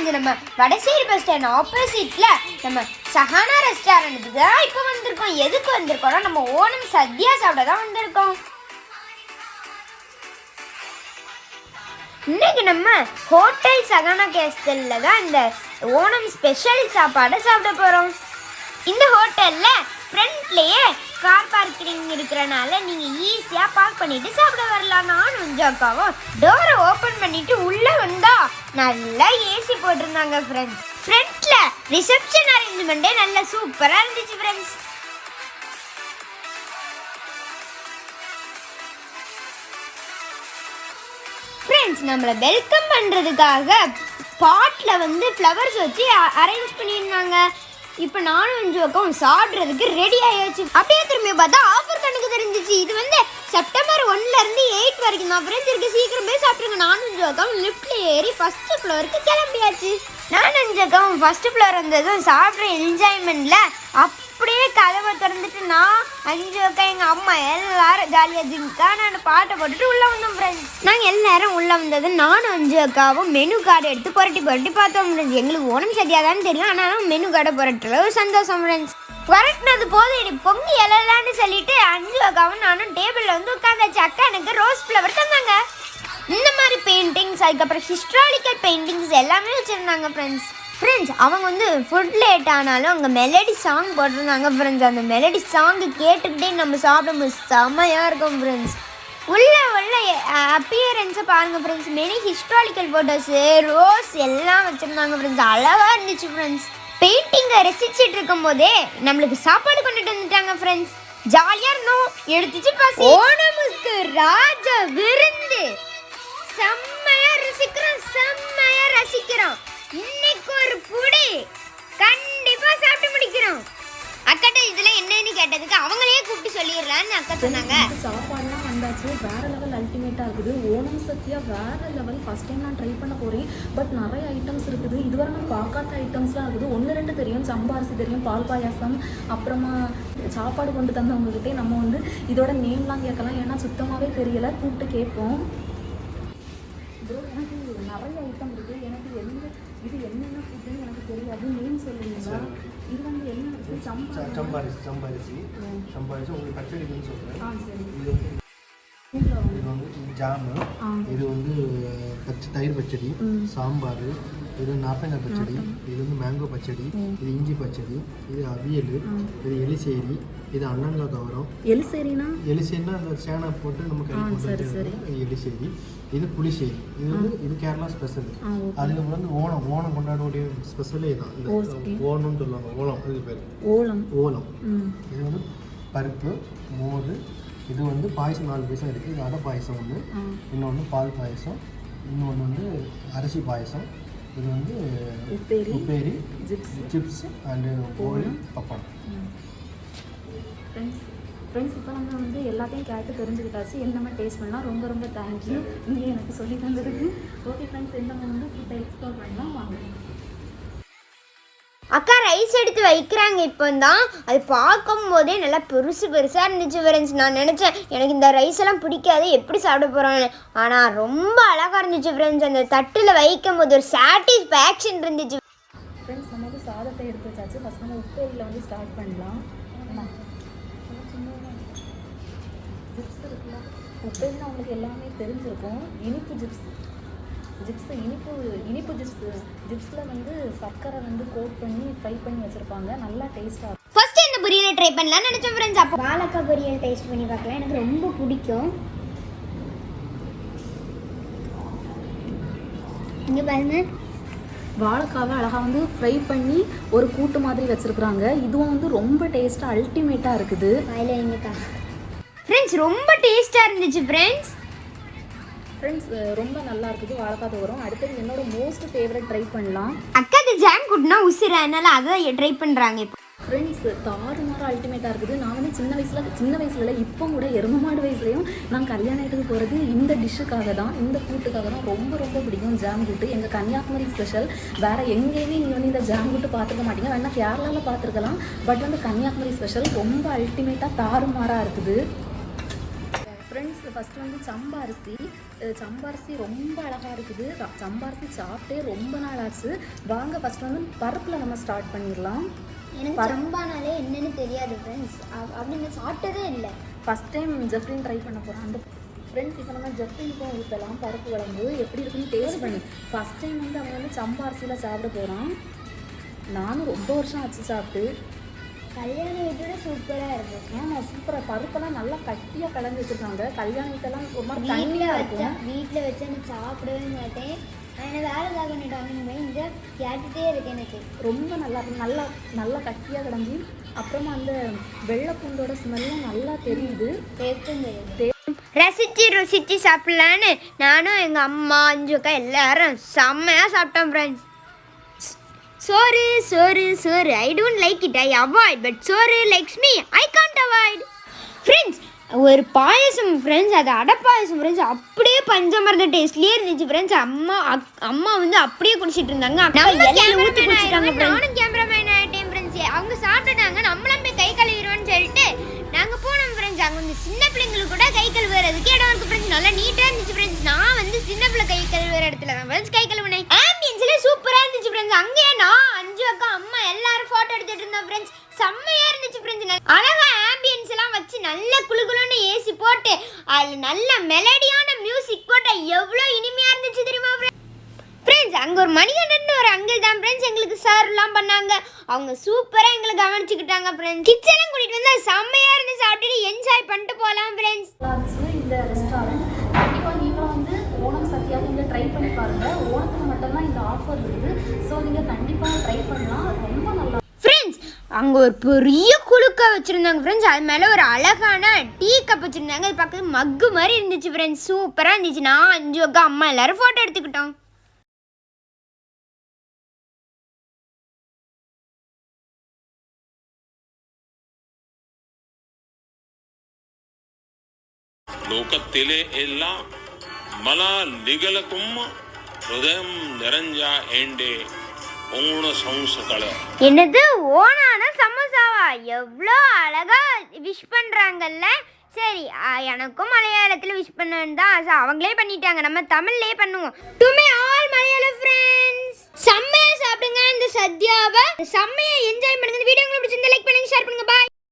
Friends, நம்ம Vadasery bus stand ஆப்போசிட்ல நம்ம சஹானா ரெஸ்டாரண்ட்டுக்கு தான் இப்போ வந்திருக்கோம். எதுக்கு வந்திருக்கோம்னா நம்ம ஓணம் சத்யா சாப்பிட தான் வந்திருக்கோம். இன்னைக்கு நம்ம ஹோட்டல் சஹானா கேஸ்டல்ல தான் இந்த ஓணம் ஸ்பெஷல் சாப்பாடை சாப்பிட போகிறோம். இந்த ஹோட்டலில் ஃப்ரண்ட்லேயே கார் பார்க்கிங் இருக்கிறனால நீங்கள் ஈஸியாக பார்க் பண்ணிவிட்டு சாப்பிட வரலாம். நானும் ஜாக்காவும் டோரை ஓப்பன் பண்ணிவிட்டு உள்ளே வந்தால் நல்லா ஏசி போட்டிருந்தாங்க ஃப்ரெண்ட்ஸ். ஃப்ரண்ட்டில் ரிசப்ஷன் அரேஞ்ச்மெண்ட்டே நல்லா சூப்பராக இருந்துச்சு ஃப்ரெண்ட்ஸ். ஃப்ரெண்ட்ஸ், நம்மளை வெல்கம் பண்ணுறதுக்காக பாட்டில் வந்து ஃப்ளவர்ஸ் வச்சு அரேஞ்ச் பண்ணியிருந்தாங்க. இப்போ நானும் ஜோக்கும் சாப்பிட்றதுக்கு ரெடி ஆயாச்சு. அப்படியே திரும்பி பார்த்தா ஆஃபர் கணக்கு தெரிஞ்சிச்சு. இது வந்து செப்டம்பர் 1லேருந்து 8 வரைக்கும் தான் ஃப்ரெண்ட்ஸ் இருக்குது. சீக்கிரம் போய் சாப்பிட்ருங்க. நானும் ஜோக்கும் லிஃப்ட்டில் ஏறி ஃபஸ்ட்டு ஃப்ளோருக்கு கிளம்பியாச்சு. நானும் ஜோக்கும் ஃபஸ்ட்டு ஃப்ளோர் வந்ததும் சாப்பிட்ற என்ஜாய்மெண்ட்டில் அப்படியே கதவை திறந்துட்டு நான் அஞ்சோக்கா எங்கள் அம்மா எல்லாரும் ஜாலியாக ஜிங்கா நான் பாட்டை போட்டுட்டு உள்ளே வந்தோம் ஃப்ரெண்ட்ஸ். நாங்கள் எல்லாரும் உள்ளே வந்தது நானும் அஞ்சோக்காவும் மெனு கார்டு எடுத்து புரட்டி பார்த்தோம் ஃப்ரெண்ட்ஸ். எங்களுக்கு ஓணம் சரியாக தான் தெரியும், ஆனாலும் மெனு கார்டை புரட்டுற ஒரு சந்தோஷம் ஃப்ரெண்ட்ஸ். புரட்டினது போது எனக்கு பொங்கி எழலான்னு சொல்லிட்டு அஞ்சோக்காவும் நானும் டேபிளில் வந்து உட்காந்தாச்சு. அக்கா எனக்கு ரோஸ் ஃப்ளவர் தந்தாங்க. இந்த மாதிரி பெயிண்டிங்ஸ், அதுக்கப்புறம் ஹிஸ்டாரிக்கல் பெயிண்டிங்ஸ் எல்லாமே வச்சுருந்தாங்க ஃப்ரெண்ட்ஸ். அவங்க வந்து ஃபுட் லேட் ஆனாலும் அங்கே மெலடி சாங் போட்டிருந்தாங்க ஃப்ரெண்ட்ஸ். அந்த மெலடி சாங்கு கேட்டுக்கிட்டே நம்ம சாப்பிடும்போது செம்மையாக இருக்கும் ஃப்ரெண்ட்ஸ். உள்ள அப்பியரன்ஸை பாருங்கள் friends. Many historical photos, rose எல்லாம் வச்சுருந்தாங்க ஃப்ரெண்ட்ஸ். அழகாக இருந்துச்சு ஃப்ரெண்ட்ஸ். பெயிண்டிங்கை ரசிச்சுட்டு இருக்கும் போதே நம்மளுக்கு சாப்பாடு கொண்டுட்டு வந்துட்டாங்க ஃப்ரெண்ட்ஸ். ஜாலியாக இருந்தோம். எடுத்துச்சு பசி. ஓணமுக்கு ராஜ விருந்து செம்மையாக ரசிக்கிறோம். இன்னைக்கு ஒரு புடி கண்டிப்பா சாப்பிட்டு முடிக்கிறோம். அக்காட்ட இதுல என்னன்னு கேட்டதுக்கு அவங்களே கூப்பிட்டு சொல்லிடுறான்னு அக்கா சொன்னாங்க. சாப்பாடுலாம் வந்தாச்சு. வேற லெவல் அல்டிமேட்டா இருக்குது. ஓணம் சத்யா வேற லெவல். ஃபர்ஸ்ட் டைம் நான் ட்ரை பண்ண போறேன். பட் நிறைய ஐட்டம்ஸ் இருக்குது. இதுவரை நான் பார்க்காத ஐட்டம்ஸ்லாம் இருக்குது. 1-2 தெரியும். சம்பாரிசி தெரியும், பால் பாயாசம், அப்புறமா சாப்பாடு கொண்டு தந்தவங்ககிட்டே நம்ம வந்து இதோட நேம்லாம் கேட்கலாம். ஏன்னா சுத்தமாகவே தெரியல. கூப்பிட்டு கேட்போம். எனக்கு நிறைய ஐட்டம் இருக்குது. எனக்கு இது என்னென்ன ஃபுட்டுன்னு எனக்கு தெரியாது. நேம் சொல்லுவீங்களா? இது வந்து என்ன சம்பாரிசி உங்களுக்கு பச்சடின்னு சொல்கிறேன். சரி. இது வந்து ஜாமு, இது வந்து தயிர் பச்சடி, சாம்பார், இது நார்த்தங்காய் பச்சடி, இது வந்து மேங்கோ பச்சடி, இது இஞ்சி பச்சடி, இது அவியல், இது எலிசேரி, இது அண்ணங்காய் கவரம். எலிசேரினா அந்த சேனை போட்டு நம்ம கறி போட்டு எலிசேரி. இது புளிசேரி. இது கேரளா ஸ்பெஷல். அதுக்கப்புறம் வந்து ஓணம் கொண்டாடக்கூடிய ஸ்பெஷலே தான். இந்த ஓணம்னு சொல்லுவாங்க. ஓணம் அது பேர் ஓலம். இது வந்து பருப்பு, மோர். இது வந்து பாயசம் 4 பாயசம் இருக்குது. இது அடை பாயசம் ஒன்று, இன்னொன்று பால் பாயசம், இன்னொன்று வந்து அரிசி பாயசம். இது வந்து உப்பேரி, சிப்ஸ் அண்டு போலி பப்படம். ஃப்ரெண்ட்ஸ், இப்போ நம்ம வந்து எல்லாத்தையும் கேட்டு தெரிஞ்சுக்கிட்டாச்சு. என்னமே டேஸ்ட் பண்ணலாம். ரொம்ப ரொம்ப தேங்க்யூ நீங்கள் எனக்கு சொல்லி தந்ததுக்கு. ஓகே ஃப்ரெண்ட்ஸ், நம்ம வந்து ஃபுட்டை எக்ஸ்ப்ளோர் பண்ணலாம் வாங்க. அக்கா ரைஸ் எடுத்து வைக்கிறாங்க. இப்போ தான் அது பார்க்கும் போதே நல்லா பெருசாக இருந்துச்சு ஃப்ரெண்ட்ஸ். நான் நினச்சேன் எனக்கு இந்த ரைஸ் எல்லாம் பிடிக்காது, எப்படி சாப்பிட போகிறோன்னு. ஆனால் ரொம்ப அழகாக இருந்துச்சு ஃப்ரெண்ட்ஸ். அந்த தட்டில் வைக்கும் போது ஒரு சாட்டிஸ்ஃபேக்ஷன் இருந்துச்சு ஃப்ரெண்ட்ஸ். நம்ம வந்து சாதத்தை எடுத்து வச்சாச்சு. ஃபஸ்ட் நம்ம உப்பேரியில் வந்து ஸ்டார்ட் பண்ணலாம். ஜிப்ஸ் இருக்குல்ல, உப்பேரினா உங்களுக்கு எல்லாமே தெரிஞ்சிருக்கும். இனிப்பு ஜிப்ஸ் இனிப்பு ஜிப்ஸில் வந்து சர்க்கரை வந்து கோட் பண்ணி ஃப்ரை பண்ணி வச்சுருப்பாங்க. நல்லா டேஸ்ட்டாக இருக்கும். ஃபர்ஸ்ட் இந்த பொரியலை ட்ரை பண்ணலாம்னு நினச்சேன் ஃப்ரெண்ட்ஸ். அப்போ வாழைக்காய் பொரியல் டேஸ்ட் பண்ணி பார்க்கலாம். எனக்கு ரொம்ப பிடிக்கும். இங்கே பாருங்க, வாழைக்காவை அழகாக வந்து ஃப்ரை பண்ணி ஒரு கூட்டு மாதிரி வச்சுருக்குறாங்க. இதுவும் வந்து ரொம்ப டேஸ்ட்டாக அல்டிமேட்டாக இருக்குது. ஃப்ரெண்ட்ஸ் ரொம்ப டேஸ்ட்டாக இருந்துச்சு ஃப்ரெண்ட்ஸ். ரொம்ப நல்லா இருக்குது வாழைக்காய் தோரம். அடுத்தது என்னோட மோஸ்ட் ஃபேவரட் ட்ரை பண்ணலாம். அக்காக்கு ஜாம் கூட்டினா உசிர, அதனால அதை ட்ரை பண்ணுறாங்க. இப்போ ஃப்ரெண்ட்ஸ் தாறுமாறு அல்டிமேட்டாக இருக்குது. நான் வந்து சின்ன வயசுல இப்போ கூட எருமமாடு வயசுலையும் நான் கல்யாணத்துக்கு போகிறது இந்த டிஷ்ஷுக்காக தான், இந்த கூட்டுக்காக தான். ரொம்ப ரொம்ப பிடிக்கும் ஜாம் கூட்டு. எங்கள் கன்னியாகுமரி ஸ்பெஷல். வேறு எங்கேயுமே நீங்கள் வந்து இந்த ஜாம் கூட்டு பார்த்துருக்க மாட்டீங்க. வேணால் கேரளாவில் பார்த்துருக்கலாம். பட் வந்து கன்னியாகுமரி ஸ்பெஷல் ரொம்ப அல்டிமேட்டாக தாறுமாறாக இருக்குது. ஃப்ரெண்ட்ஸ் இது ஃபஸ்ட்டு வந்து சம்பாரிசி ரொம்ப அழகாக இருக்குது. சம்பாரிசி சாப்பிட்டே ரொம்ப நாள் ஆச்சு. வாங்க ஃபஸ்ட்டு வந்து பருப்பில் நம்ம ஸ்டார்ட் பண்ணிடலாம். எனக்கு சம்பானாலே என்னன்னு தெரியாது ஃப்ரெண்ட்ஸ், அப்படின்னு சாப்பிட்டதே இல்லை. ஃபஸ்ட் டைம் ஜெஃப்ரின் ட்ரை பண்ண போகிறோம். அந்த ஃப்ரெண்ட்ஸ் இப்போ நம்ம ஜெஃப்ரினுக்கும் ஊற்றலாம் பருப்பு குழம்பு. எப்படி இருக்குன்னு டேஸ்ட் பண்ணி ஃபஸ்ட் டைம் வந்து அவன் வந்து சம்பாரிசியில் சாப்பிட போகிறான். நானும் ரொம்ப வருஷம் ஆச்சு சாப்பிட்டு. கல்யாண வீட்டோட சூப்பராக இருக்கும். ஆமாம், சூப்பராக பருப்பெல்லாம் நல்லா கட்டியாக கலந்து வச்சுருக்காங்க. கல்யாண வீட்டெல்லாம் ரொம்ப தண்ணியாக இருக்கும். வீட்டில் வச்சு எனக்கு சாப்பிடவே மாட்டேன். ஆனால் வேலை பண்ணிட்டாங்க இங்கே கேட்டுகிட்டே இருக்கு. எனக்கு ரொம்ப நல்லா இருக்கும். நல்லா கட்டியாக கிடஞ்சி அப்புறமா அந்த வெள்ளை பூண்டோட ஸ்மெல்லும் நல்லா தெரியுது. டேஸ்ட்டும் தெரியுது. ரசித்து சாப்பிட்லான்னு நானும் எங்கள் அம்மா அஞ்சுக்கா எல்லாரும் செம்மையாக சாப்பிட்டோம் ஃப்ரெண்ட்ஸ். சோறு I don't like it, I avoid, but சோறு likes me, I can't avoid. Friends ஒரு பாயசம் ஃப்ரெண்ட்ஸ், அது அடை பாயசம் ஃப்ரெண்ட்ஸ், அப்படியே பஞ்சமரத டேஸ்ட்லேயே இருந்துச்சு ஃப்ரெண்ட்ஸ். அம்மா வந்து அப்படியே குடிச்சிட்டு இருந்தாங்க. நானும் கேமராமேன் ஆகிட்டேன் ஃப்ரெண்ட்ஸ். அவங்க சாப்பிட்டுட்டாங்க, நம்மளும் போய் கை கழுவிடுவோன்னு சொல்லிட்டு நாங்கள் போனோம் ஃப்ரெண்ட்ஸ். அங்கே வந்து சின்ன பிள்ளைங்களுக்கு கூட கை கழுவுறதுக்கு இடம் இருக்குது ஃப்ரெண்ட்ஸ். நல்லா நீட்டாக இருந்துச்சு ஃப்ரெண்ட்ஸ். நான் வந்து சின்ன பிள்ளை கை கழுவுற இடத்துல தான் ஃப்ரெண்ட்ஸ் கை கழுவுனேன். ஆம்பியன்ஸ்லேயே சூப்பராக இருந்துச்சு ஃப்ரெண்ட்ஸ். அங்கேயே நான் அஞ்சு அக்கா அம்மா எல்லாரும் ஃபோட்டோ எடுத்துகிட்டு இருந்தோம் ஃப்ரெண்ட்ஸ். செம்மையாக இருந்துச்சு ஃப்ரெண்ட்ஸ். அழகாக ஆம்பியன்ஸ் எல்லாம் வச்சு நல்ல குளுகுளுன்னு ஏசி போட்டு அதில் நல்ல மெலடியான மியூசிக் போட்டு எவ்வளோ இனிமையாக இருந்துச்சு தெரியுமா ஃப்ரெண்ட்ஸ். அங்கே ஒரு மணிகண்டன் ஒரு அங்கிள் தான் ஃப்ரெண்ட்ஸ் எங்களுக்கு சர்வ்லாம் பண்ணாங்க. அவங்க சூப்பராக எங்களை கவனிச்சுக்கிட்டாங்க ஃப்ரெண்ட்ஸ். கிட்ஸ் எல்லாம் கூட்டிகிட்டு வந்து செம்மையாக இருந்து சாப்பிட்டு என்ஜாய் பண்ணிட்டு போகலாம் ஃப்ரெண்ட்ஸ். இந்த ரெஸ்டாரண்ட் கண்டிப்பாக நீங்களும் வந்து ஓணம் சத்யாவை இங்கே ட்ரை பண்ணி பாருங்கள். ஓணத்துக்கு மட்டும்தான் இந்த ஆஃபர் இருக்குது. ஸோ நீங்கள் கண்டிப்பாக ட்ரை பண்ணலாம். ரொம்ப நல்லா ஃப்ரெண்ட்ஸ். அங்கே ஒரு பெரிய குழுக்க வச்சுருந்தாங்க ஃப்ரெண்ட்ஸ். அது மேலே ஒரு அழகான டீ கப் வச்சுருந்தாங்க. அது பக்கத்து மக்கு மாதிரி இருந்துச்சு ஃப்ரெண்ட்ஸ். சூப்பராக இருந்துச்சு. நான் அஞ்சு அக்கா அம்மா எல்லாரும் ஃபோட்டோ எடுத்துக்கிட்டோம். ലോകത്തിലെ എല്ലാ മലയാളികൾക്കും ഹൃദയം നിറഞ്ഞ എൻ്റെ ഓണ സൗസകൾ. என்னது ஓணான சமோசாவா? எவ்வளோ அழகா விஷ் பண்ணுறாங்கல்ல. சரி, எனக்கும் மலையாளத்தில் விஷ் பண்ணணும் தான். அவங்களே பண்ணிட்டாங்க, நம்ம தமிழ்லேயே பண்ணுவோம். டுமே ஆல் மலையாள ஃப்ரெண்ட்ஸ், செம்மையாக சாப்பிடுங்க இந்த சத்யாவை, செம்மையாக என்ஜாய் பண்ணுங்க. இந்த வீடியோ உங்களுக்கு பிடிச்சிருந்தா லைக் பண்ணுங்க, ஷேர் பண்ணுங்க. பாய்.